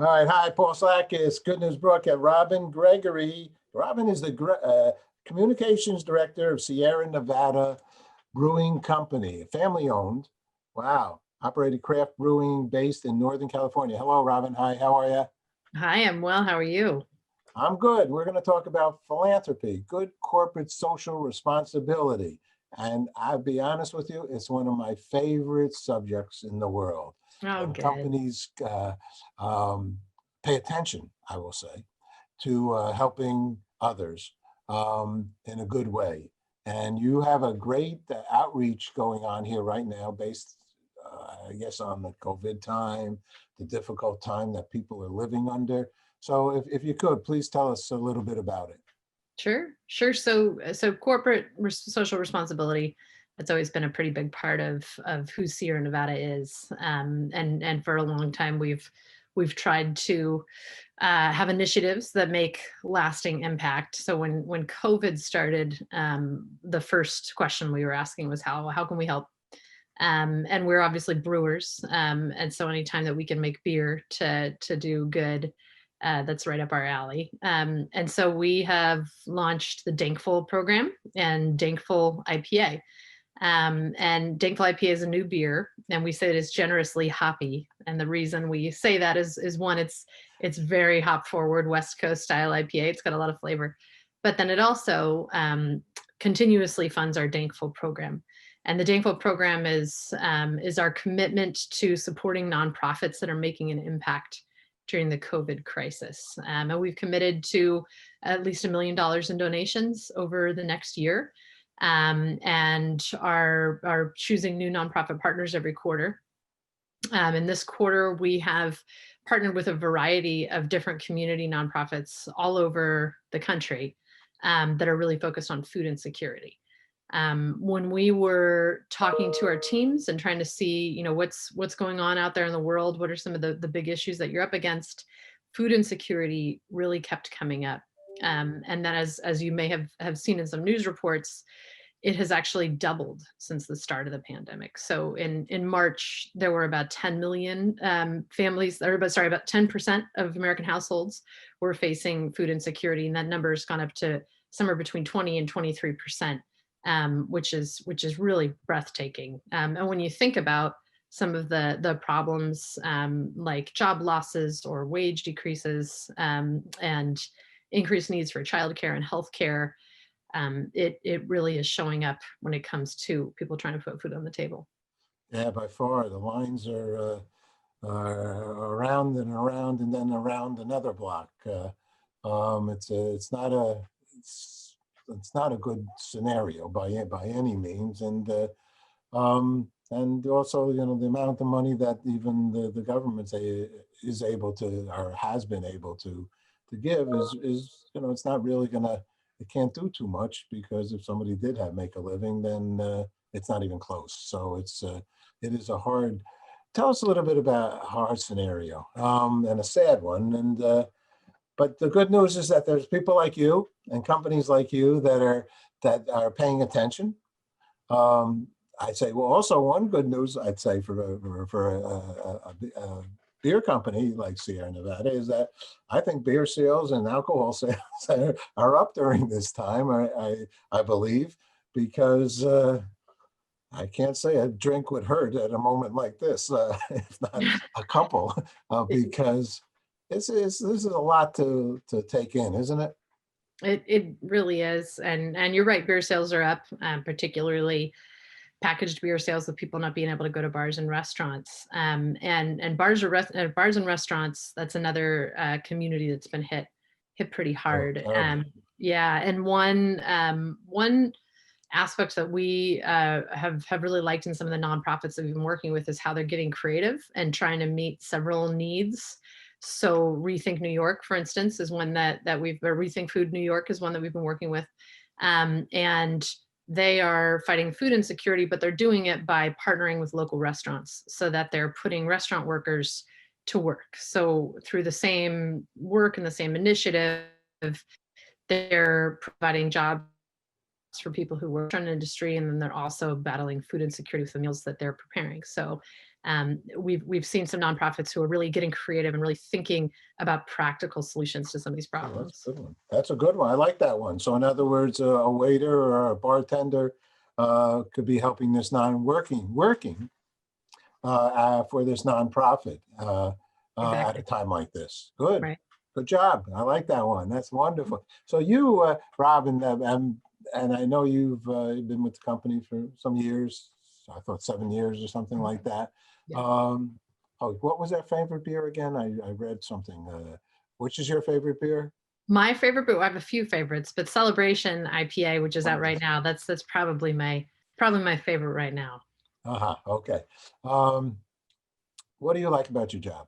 All right. Hi, Paul Sakis. Good News Broadcast. Robin Gregory. Robin is the communications director of Sierra Nevada Brewing Company, family owned. Wow. Operated craft brewing based in Northern California. Hello, Robin. Hi, how are you? Hi, I'm well. How are you? I'm good. We're going to talk about philanthropy, good corporate social responsibility. And I'll be honest with you, it's one of my favorite subjects in the world. Oh, When good. companies um, pay attention, I will say, to helping others in a good way. And you have a great outreach going on here right now based, I guess, on the COVID time, the difficult time that people are living under. So if you could, please tell us a little bit about it. Sure. So corporate social responsibility, that's always been a pretty big part of who Sierra Nevada is. And for a long time, we've tried to have initiatives that make lasting impact. So when COVID started, the first question we were asking was how can we help? And we're obviously brewers, and so anytime that we can make beer to do good, that's right up our alley. And so we have launched the Dankful program and Dankful IPA. And Dankful IPA is a new beer, and we say it is generously hoppy. And the reason we say that is one, it's very hop forward West Coast style IPA. It's got a lot of flavor, but then it also continuously funds our Dankful program. And the Dankful program is our commitment to supporting nonprofits that are making an impact during the COVID crisis. And we've committed to at least $1 million in donations over the next year, and are choosing new nonprofit partners every quarter. In this quarter, we have partnered with a variety of different community nonprofits all over the country that are really focused on food insecurity. When we were talking to our teams and trying to see, what's going on out there in the world, what are some of the big issues that you're up against, food insecurity really kept coming up. And that, as you may have seen in some news reports, it has actually doubled since the start of the pandemic. So in March, there were about 10 million families, about 10% of American households were facing food insecurity. And that number has gone up to somewhere between 20 and 23%. Which is really breathtaking. And when you think about some of the problems like job losses or wage decreases, and increased needs for childcare and healthcare, it really is showing up when it comes to people trying to put food on the table. Yeah, by far, the lines are around and around and then around another block. It's not a good scenario by any means, and also the amount of money that even the government is able to or has been able to give is it's not really it can't do too much, because if somebody did make a living, then it's not even close. So it is a hard. Tell us a little bit about a hard scenario, and a sad one, and. But the good news is that there's people like you and companies like you that are paying attention. I'd say, well, also one good news I'd say for a beer company like Sierra Nevada is that I think beer sales and alcohol sales are up during this time. I believe, because I can't say a drink would hurt at a moment like this, if not a couple, because. This is a lot to take in, isn't it? It really is, and you're right. Beer sales are up, particularly packaged beer sales, with people not being able to go to bars and restaurants. And bars and restaurants. That's another community that's been hit pretty Oh, hard. terrible. Yeah, and one aspect that we have really liked in some of the nonprofits that we've been working with is how they're getting creative and trying to meet several needs. So Rethink New York, for instance, is one that Rethink Food New York is one that we've been working with. And they are fighting food insecurity, but they're doing it by partnering with local restaurants so that they're putting restaurant workers to work. So through the same work and the same initiative, they're providing jobs for people who work in the industry, and then they're also battling food insecurity with the meals that they're preparing. So we've seen some nonprofits who are really getting creative and really thinking about practical solutions to some of these Oh, that's problems. a good one. That's a good one. I like that one. So in other words, a waiter or a bartender could be helping this working for this nonprofit at a Exactly. time like this. Good. Right. Good job. I like that one. That's wonderful. So you, Robin, and I know you've been with the company for some years. I thought 7 years or something Mhm. like that. Yeah. Oh, what was that favorite beer again? I read something. Which is your favorite beer? My favorite brew, I have a few favorites, but Celebration IPA, which is out right Wonderful. now, that's probably my favorite right now. Uh-huh. Okay. Um, what do you like about your job?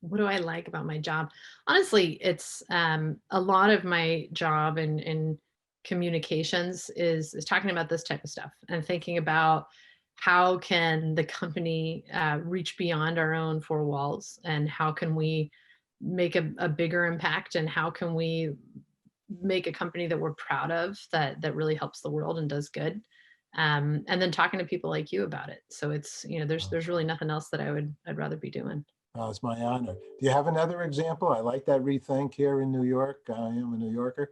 What do I like about my job? Honestly, it's a lot of my job in communications is talking about this type of stuff and thinking about how can the company reach beyond our own four walls, and how can we make a bigger impact, and how can we make a company that we're proud of, that really helps the world and does good. And then talking to people like you about it. So it's, there's really nothing else that I'd rather be doing. It's my honor. Do you have another example? I like that rethink here in New York. I am a New Yorker.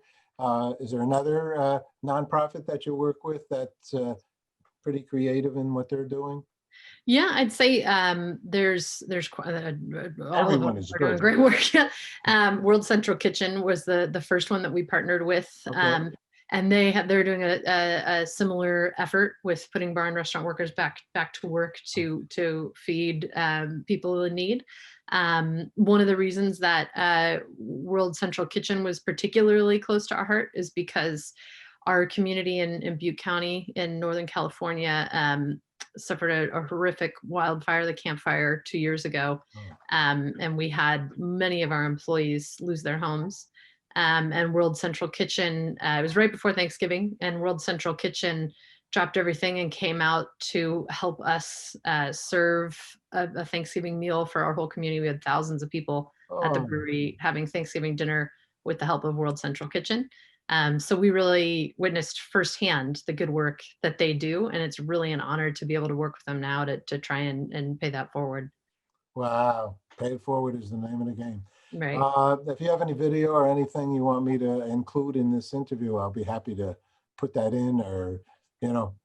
Is there another nonprofit that you work with that's pretty creative in what they're doing? Yeah, I'd say all of them Everyone is are doing good. great work. Yeah. World Central Kitchen was the first one that we partnered with, Okay. and they're doing a similar effort with putting bar and restaurant workers back to work to feed people in need. One of the reasons that World Central Kitchen was particularly close to our heart is because our community in Butte County in Northern California suffered a horrific wildfire, the Camp Fire, 2 years ago. Oh, And we had many of our employees lose their homes. And World Central Kitchen, it was right before Thanksgiving, and World Central Kitchen dropped everything and came out to help us serve a Thanksgiving meal for our whole community. We had thousands of people at the oh, brewery having Thanksgiving dinner with the help of World Central Kitchen. So we really witnessed firsthand the good work that they do, and it's really an honor to be able to work with them now to try and pay that forward. wow. Pay it forward is the name of the game. Right. If you have any video or anything you want me to include in this interview, I'll be happy to put that in, or, you know,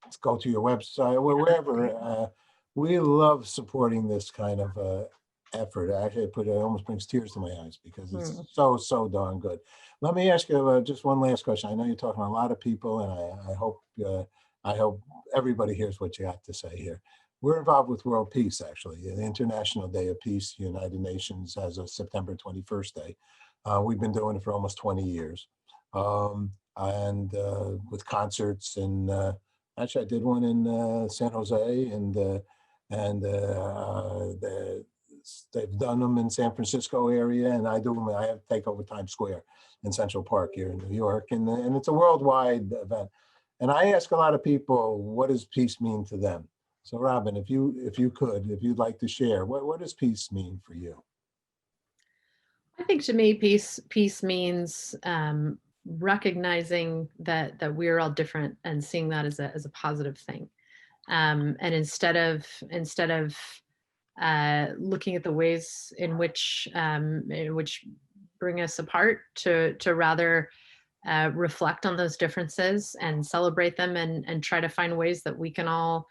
let's go to your website, wherever. We love supporting this kind of effort. Actually, it almost brings tears to my eyes because it's Mm. so darn good. Let me ask you just one last question. I know you're talking to a lot of people, and I hope everybody hears what you have to say here. We're involved with World Peace, actually, the International Day of Peace, United Nations, as of September 21st day. We've been doing it for almost 20 years. And with concerts, and actually I did one in San Jose, and they've done them in San Francisco area, and I do them. I have take over Times Square in Central Park here in New York, and it's a worldwide event. And I ask a lot of people, what does peace mean to them? So Robin, if you'd like to share, what does peace mean for you? I think to me, peace means recognizing that we're all different and seeing that as a positive thing. And instead of looking at the ways in which bring us apart, to rather reflect on those differences and celebrate them, and try to find ways that we can all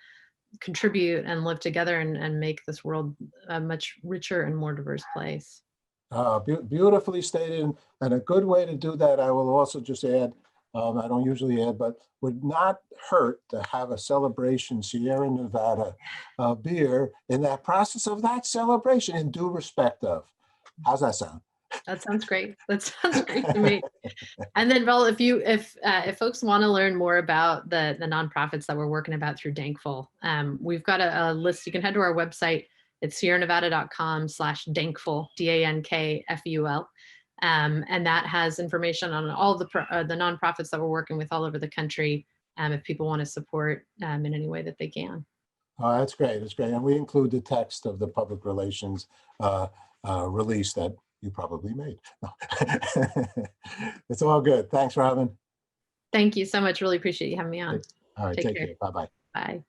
contribute and live together, and make this world a much richer and more diverse place. Beautifully stated, and a good way to do that. I will also just add, I don't usually add, but would not hurt to have a celebration Sierra Nevada beer in that process of that celebration, in due respect of. How's that sound? That sounds great. That sounds great to me. And then, Val, if folks want to learn more about the nonprofits that we're working about through Dankful, we've got a list. You can head to our website. It's sierranevada.com/dankful, DANKFUL. And that has information on all the nonprofits that we're working with all over the country, if people want to support in any way that they can. Oh, that's great. That's great. And we include the text of the public relations release that you probably made. No. It's all good. Thanks, Robin. Thank you so much. Really appreciate you having me on. All right, Take take care. care. Bye-bye. Bye.